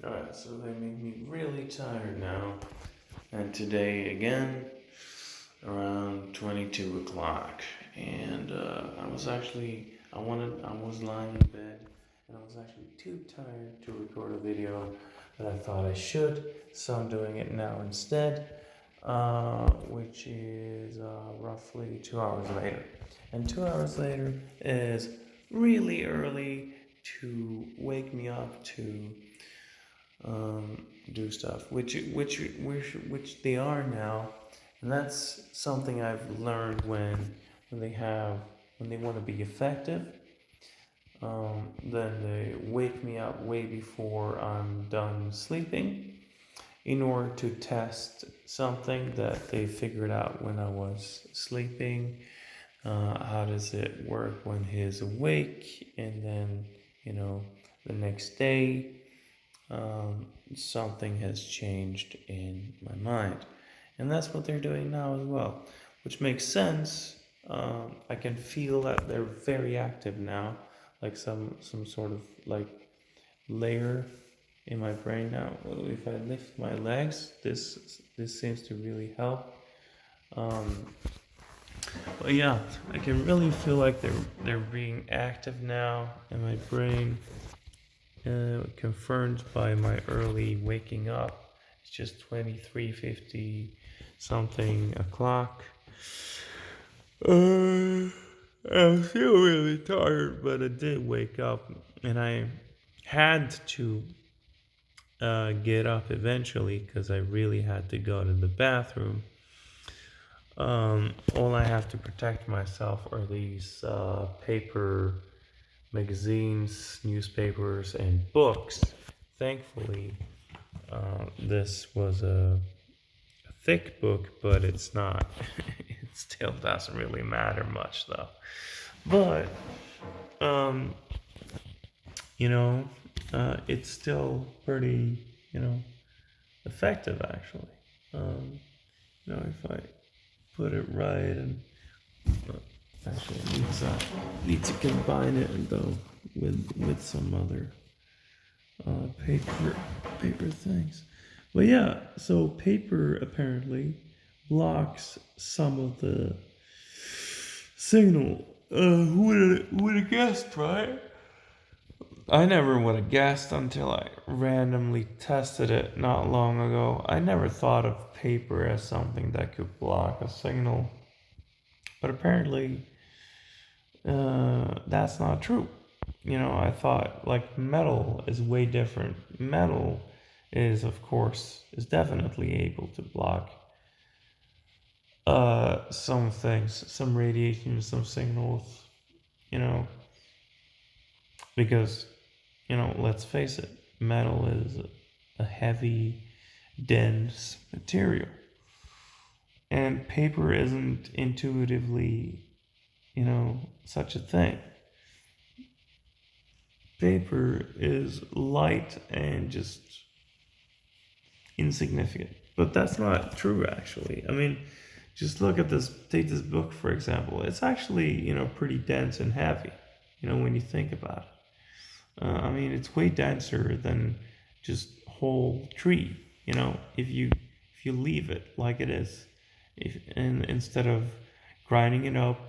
Alright, so they make me really tired now. And today again, around 22 o'clock. And I was lying in bed and I was actually too tired to record a video, but I thought I should. So I'm doing it now instead, which is roughly 2 hours later. And 2 hours later is really early to wake me up to do stuff, which they are now, and that's something I've learned when they have when they want to be effective. Then they wake me up way before I'm done sleeping in order to test something that they figured out when I was sleeping. How does it work when he's awake? And then, you know, the next day something has changed in my mind. And that's what they're doing now as well, which makes sense. I can feel that they're very active now, like some sort of like layer in my brain now. If I lift my legs, this seems to really help. Um, but yeah, I can really feel like they're being active now in my brain, confirmed by my early waking up. It's just 23:50 something o'clock. Uh, I'm still really tired, but I did wake up and I had to get up eventually because I really had to go to the bathroom. All I have to protect myself are these paper magazines, newspapers, and books. Thankfully, this was a thick book, but it's not. It still doesn't really matter much, though. But, um, you know, it's still pretty, effective, actually. Um, if I put it right and actually need to combine it though with some other paper things. But yeah, so paper apparently blocks some of the signal. Who would have guessed, right? I never would have guessed until I randomly tested it not long ago. I never thought of paper as something that could block a signal, but apparently that's not true. I thought like metal is way different. Metal is, of course, is definitely able to block some things, some radiation, some signals, you know, because, let's face it, metal is a heavy, dense material. And paper isn't intuitively, such a thing. Paper is light and just insignificant. But that's not true, actually. I mean, just look at this, take this book, for example. It's actually, pretty dense and heavy, when you think about it. I mean, it's way denser than just whole tree, if you leave it like it is, and instead of grinding it up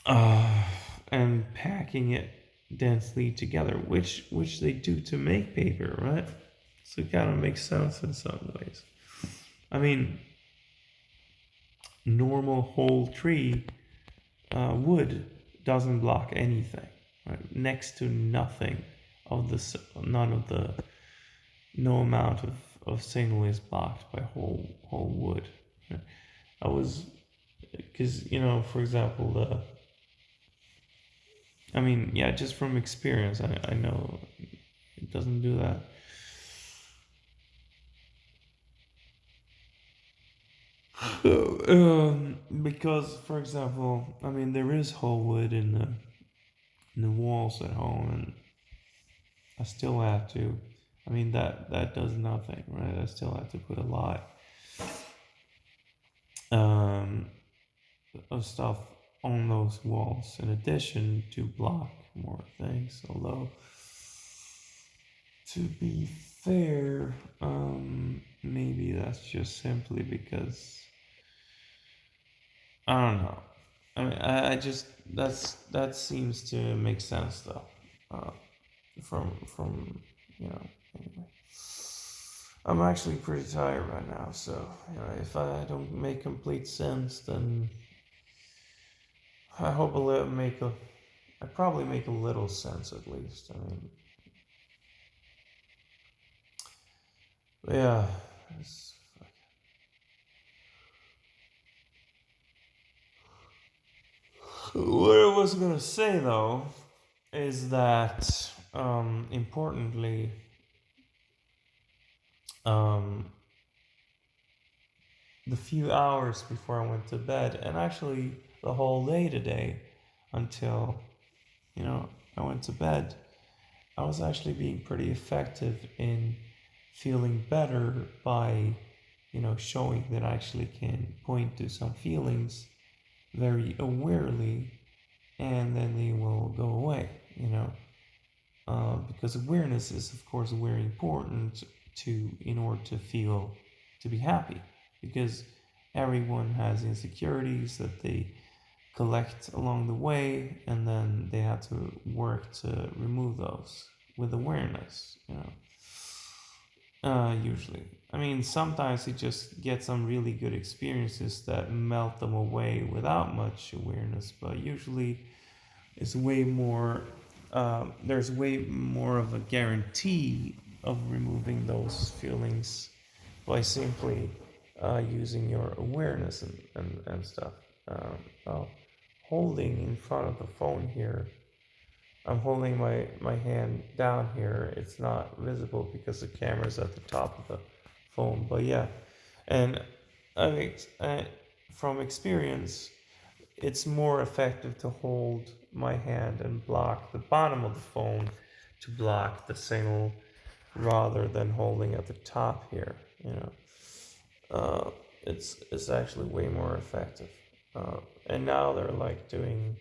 uh, and packing it densely together, which they do to make paper, right? So it kind of makes sense in some ways. I mean, normal whole tree wood doesn't block anything, right? Next to nothing of the none of the no amount of signal is blocked by whole wood. Right? I was because for example I mean, yeah, just from experience, I know it doesn't do that. Because, for example, I mean, there is whole wood in the walls at home, and I still have to. I mean, that does nothing, right? I still have to put a lot um, of stuff on those walls in addition to block more things. Although, to be fair, maybe that's just simply because I don't know. I mean, I just that seems to make sense though. Uh, from anyway. I'm actually pretty tired right now, so if I don't make complete sense, then I hope I probably make a little sense at least. I mean, yeah. What I was gonna say though is that importantly, um, the few hours before I went to bed, and actually the whole day today, until I went to bed, I was actually being pretty effective in feeling better by showing that I actually can point to some feelings very awarely, and then they will go away. Because awareness is, of course, very important in order to be happy, because everyone has insecurities that they collect along the way, and then they have to work to remove those with awareness. Usually, I mean, sometimes you just get some really good experiences that melt them away without much awareness, but usually it's way more. There's way more of a guarantee of removing those feelings by simply using your awareness and stuff. Holding in front of the phone here, I'm holding my hand down here. It's not visible because the camera's at the top of the phone. But yeah, and I mean, from experience, it's more effective to hold my hand and block the bottom of the phone to block the signal rather than holding at the top here. It's actually way more effective. And now they're like doing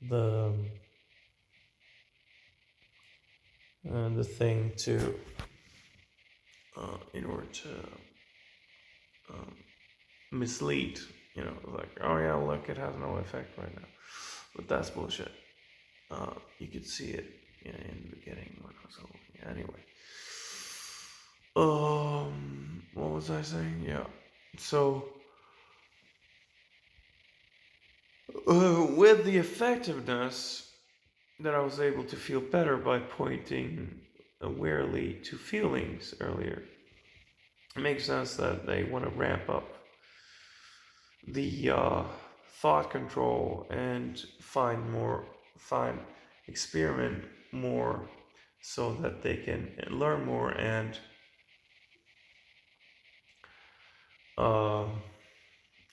the thing to in order to mislead. Like, oh yeah, look, it has no effect right now, but that's bullshit. You could see it in the beginning when I was holding it. Anyway, what was I saying? Yeah, so with the effectiveness that I was able to feel better by pointing awarely to feelings earlier, it makes sense that they want to ramp up the thought control and experiment more so that they can learn more and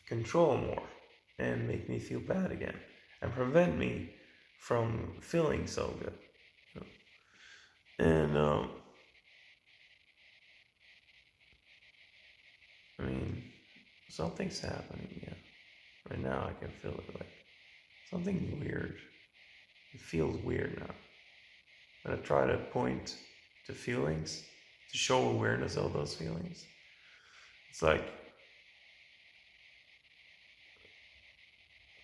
control more and make me feel bad again and prevent me from feeling so good. And I mean, something's happening. Yeah, right now I can feel it, like something weird. It feels weird now. When I try to point to feelings, to show awareness of those feelings, it's like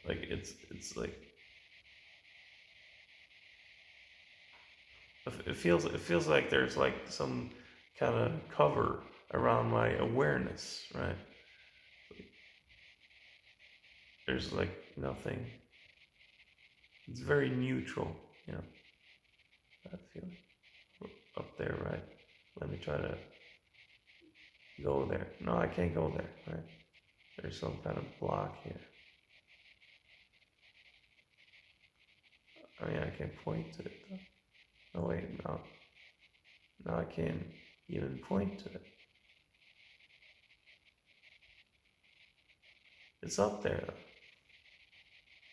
it's like it feels like there's like some kind of cover around my awareness, right? There's like nothing. It's very neutral, that feeling up there, right? Let me try to go there. No, I can't go there, right? There's some kind of block here. I mean, I can point to it though. No, wait, no. No, I can't even point to it. It's up there though.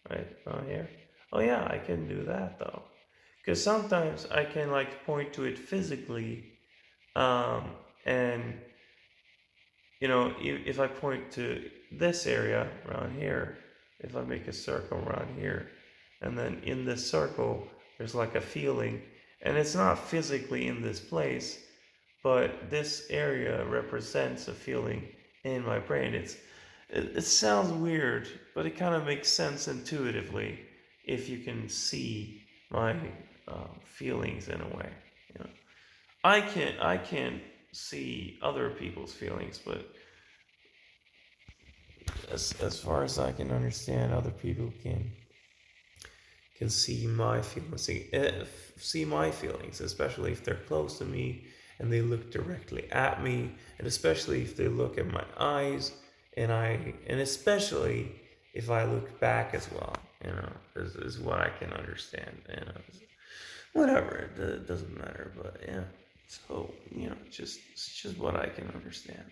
Right? Oh, here. Oh yeah, I can do that though. Because sometimes I can like point to it physically, and if I point to this area around here, if I make a circle around here, and then in this circle, there's like a feeling, and it's not physically in this place, but this area represents a feeling in my brain. It sounds weird, but it kind of makes sense intuitively if you can see my feelings in a way. You know, I can't see other people's feelings, but as far as I can understand, other people can see my feelings, see my feelings, especially if they're close to me and they look directly at me, and especially if they look at my eyes, and especially if I look back as well. Is what I can understand. Whatever, it doesn't matter. But yeah, so it's just what I can understand.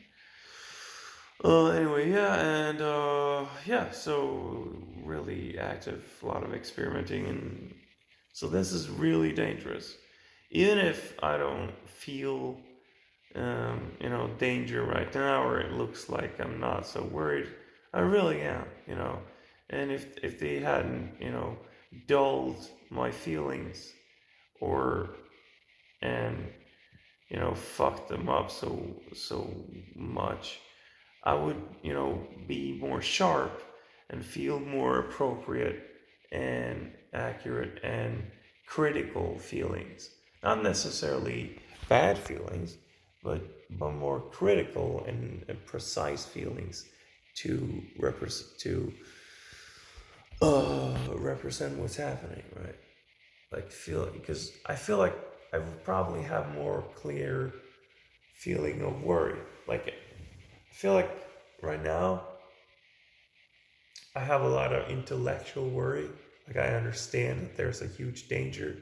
Anyway, yeah, and yeah, so really active, a lot of experimenting, and so this is really dangerous. Even if I don't feel, danger right now, or it looks like I'm not so worried, I really am, And if they hadn't, dulled my feelings, or and fucked them up so much, I would, be more sharp and feel more appropriate and accurate and critical feelings. Not necessarily bad feelings, but more critical and precise feelings to represent what's happening, right? Like because I feel like I would probably have more clear feeling of worry. Like I feel like right now I have a lot of intellectual worry. Like I understand that there's a huge danger,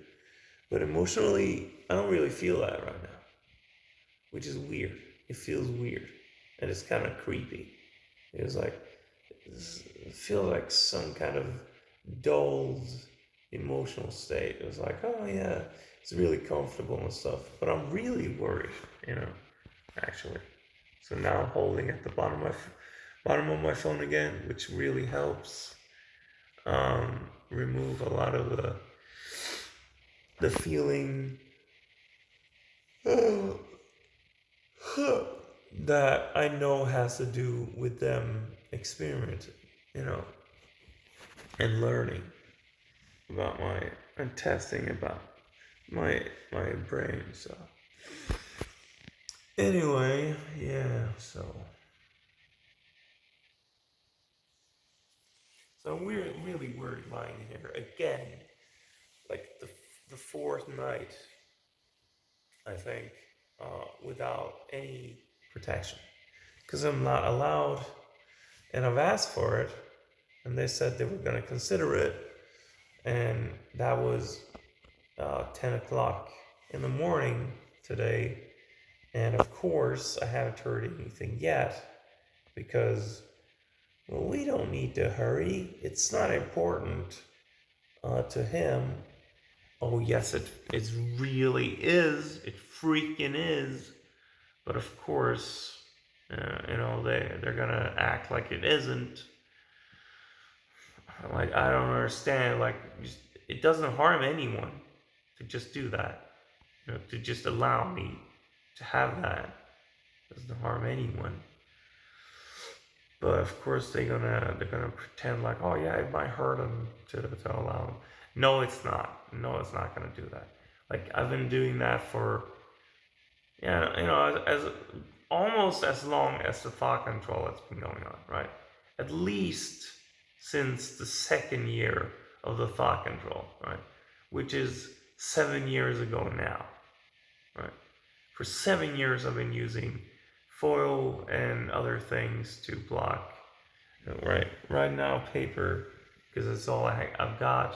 but emotionally I don't really feel that right now, which is weird. It feels weird, and it's kind of creepy. It was like it feels like some kind of dulled emotional state. It was like, oh yeah, it's really comfortable and stuff, but I'm really worried, actually. So now I'm holding at the bottom of my phone again, which really helps remove a lot of the feeling that I know has to do with them experimenting, and learning about and testing about my brain. So anyway, yeah. So we're really worried lying here again, like the fourth night, I think, without any protection, because I'm not allowed, and I've asked for it, and they said they were going to consider it, and that was 10 o'clock in the morning today, and of course I haven't heard anything yet, because well, we don't need to hurry. It's not important to him. Oh yes, it really is. It freaking is. But of course, they're gonna act like it isn't. Like I don't understand. Like it doesn't harm anyone to just do that. To just allow me to have that. It doesn't harm anyone. But of course they're gonna pretend like, oh yeah, it might hurt them to allow them. No, it's not. No, it's not gonna do that. Like I've been doing that for as almost as long as the thought control has been going on, right? At least since the second year of the thought control, right? Which is 7 years ago now, right? For 7 years I've been using foil and other things to block, right now paper, because it's all I've got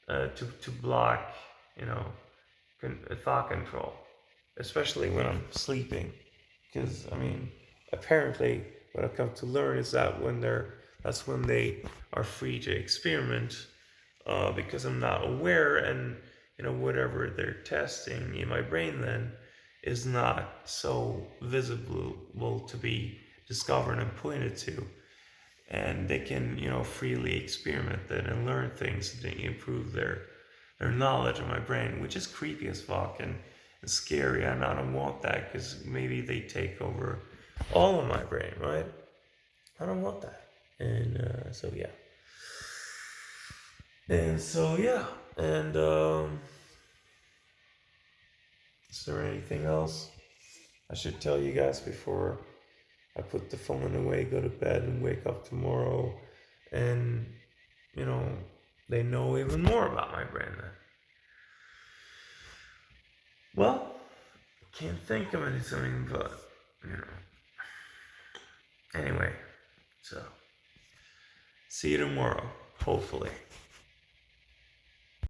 to block, thought control, especially when I'm sleeping. Because apparently, what I've come to learn is that that's when they are free to experiment, because I'm not aware, and whatever they're testing in my brain then is not so visible to be discovered and pointed to. and they can, freely experiment it and learn things to improve their knowledge of my brain, which is creepy as fuck and scary. And I don't want that because maybe they take over all of my brain, right? I don't want that. And so yeah. And so yeah. And is there anything else I should tell you guys before I put the phone away, go to bed, and wake up tomorrow, and you know they know even more about my brain then? Well, can't think of anything, but anyway. So see you tomorrow, hopefully.